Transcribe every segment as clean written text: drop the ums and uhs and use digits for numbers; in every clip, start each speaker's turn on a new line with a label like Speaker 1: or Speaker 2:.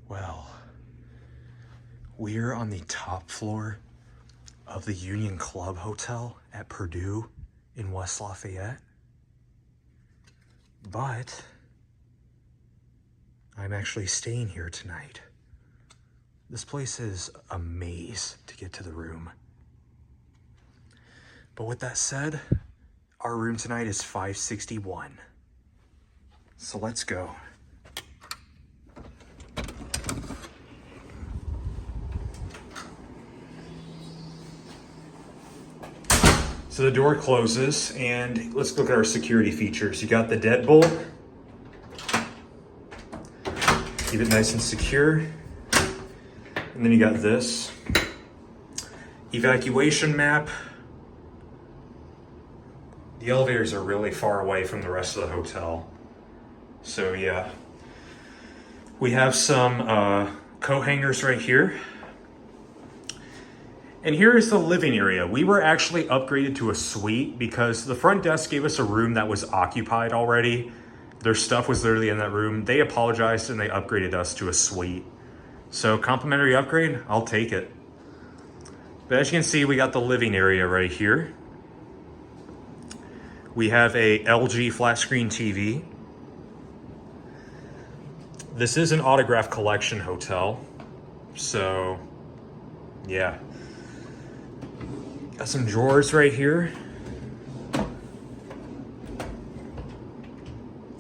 Speaker 1: Well, we're on the top floor of the Union Club Hotel at Purdue in West Lafayette. But I'm actually staying here tonight. This place is a maze to get to the room. But with that said, our room tonight is 561. So let's go. So the door closes, and let's look at our security features. You got the deadbolt. Keep it nice and secure. And then you got this. Evacuation map. The elevators are really far away from the rest of the hotel. So yeah. We have some coat hangers right here. And here is the living area. We were actually upgraded to a suite because the front desk gave us a room that was occupied already. Their stuff was literally in that room. They apologized and they upgraded us to a suite. So complimentary upgrade, I'll take it. But as you can see, we got the living area right here. We have a LG flat screen TV. This is an autograph collection hotel. So yeah. Got some drawers right here.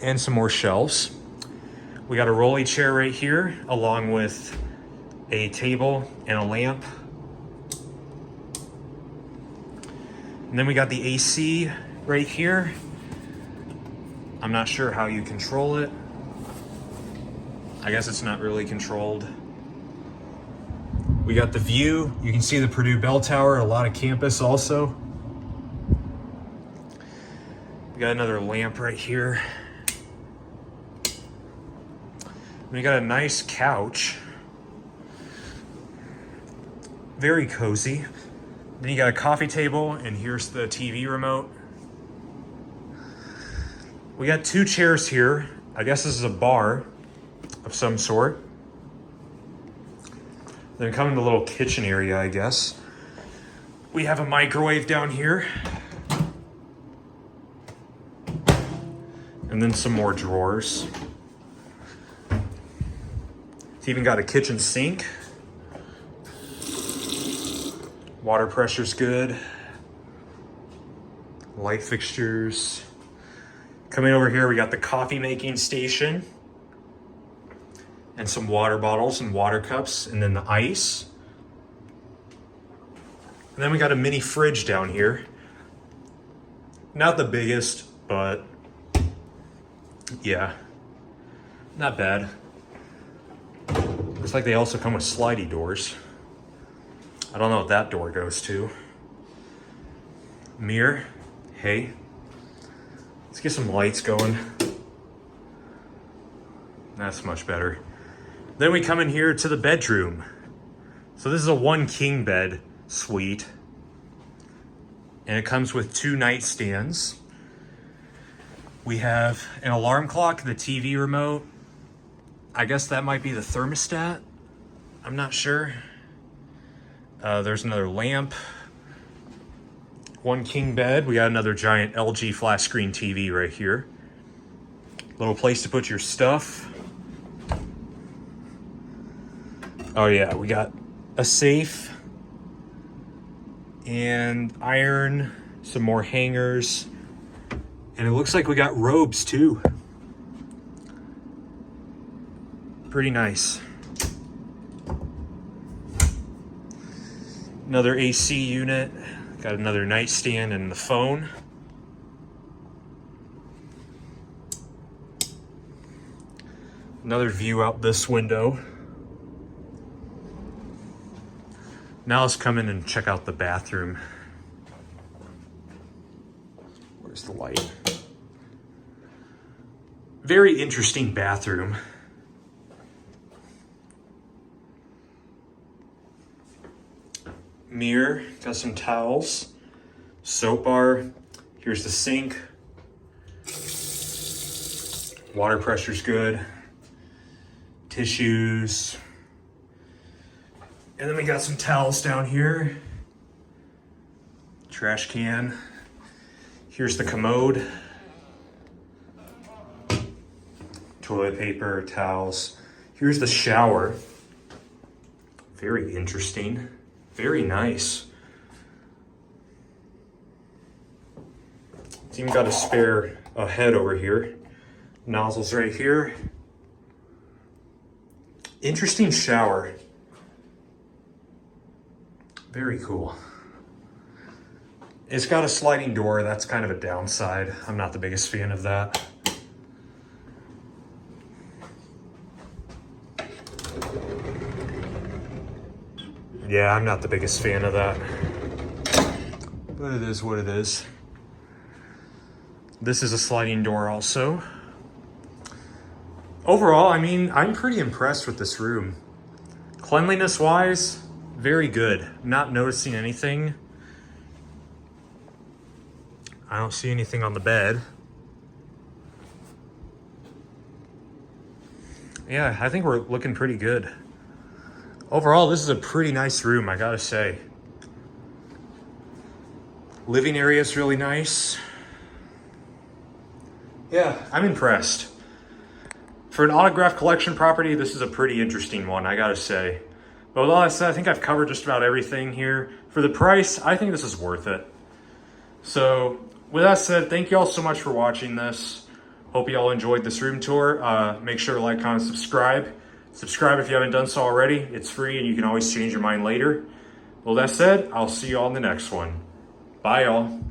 Speaker 1: And some more shelves. We got a rolly chair right here, along with a table and a lamp. And then we got the AC right here. I'm not sure how you control it. I guess it's not really controlled. We got the view. You can see the Purdue bell tower, a lot of campus also. We got another lamp right here. We got a nice couch. Very cozy. Then you got a coffee table, and here's the TV remote. We got two chairs here. I guess this is a bar of some sort. Then come in the little kitchen area, I guess. We have a microwave down here. And then some more drawers. It's even got a kitchen sink. Water pressure's good. Light fixtures. Coming over here, we got the coffee making station. And some water bottles and water cups, and then the ice. And then we got a mini fridge down here. Not the biggest, but yeah, not bad. Looks like they also come with slidey doors. I don't know what that door goes to. Mirror, hey. Let's get some lights going. That's much better. Then we come in here to the bedroom. So this is a 1 king bed suite. And it comes with 2 nightstands. We have an alarm clock, the TV remote. I guess that might be the thermostat. I'm not sure. There's another lamp. 1 king bed. We got another giant LG flat screen TV right here. Little place to put your stuff. Oh yeah, we got a safe and iron, some more hangers, and it looks like we got robes too. Pretty nice. Another AC unit, got another nightstand and the phone. Another view out this window. Now let's come in and check out the bathroom. Where's the light? Very interesting bathroom. Mirror, got some towels, soap bar. Here's the sink. Water pressure's good. tissues. And then we got some towels down here. Trash can. Here's the commode. Toilet paper, towels. Here's the shower. Very interesting. Very nice. It's even got a spare head over here. Nozzles right here. Interesting shower. Very cool. It's got a sliding door. That's kind of a downside. I'm not the biggest fan of that. Yeah, I'm not the biggest fan of that. But it is what it is. This is a sliding door also. Overall, I mean, I'm pretty impressed with this room. Cleanliness-wise, very good. Not noticing anything. I don't see anything on the bed. Yeah, I think we're looking pretty good. Overall, this is a pretty nice room, I gotta say. Living area is really nice. Yeah, I'm impressed. For an autograph collection property, this is a pretty interesting one, I gotta say. But with all that said, I think I've covered just about everything here. For the price, I think this is worth it. So, with that said, thank you all so much for watching this. Hope you all enjoyed this room tour. Make sure to like, comment, subscribe. Subscribe if you haven't done so already. It's free and you can always change your mind later. Well, that said, I'll see you all in the next one. Bye, y'all.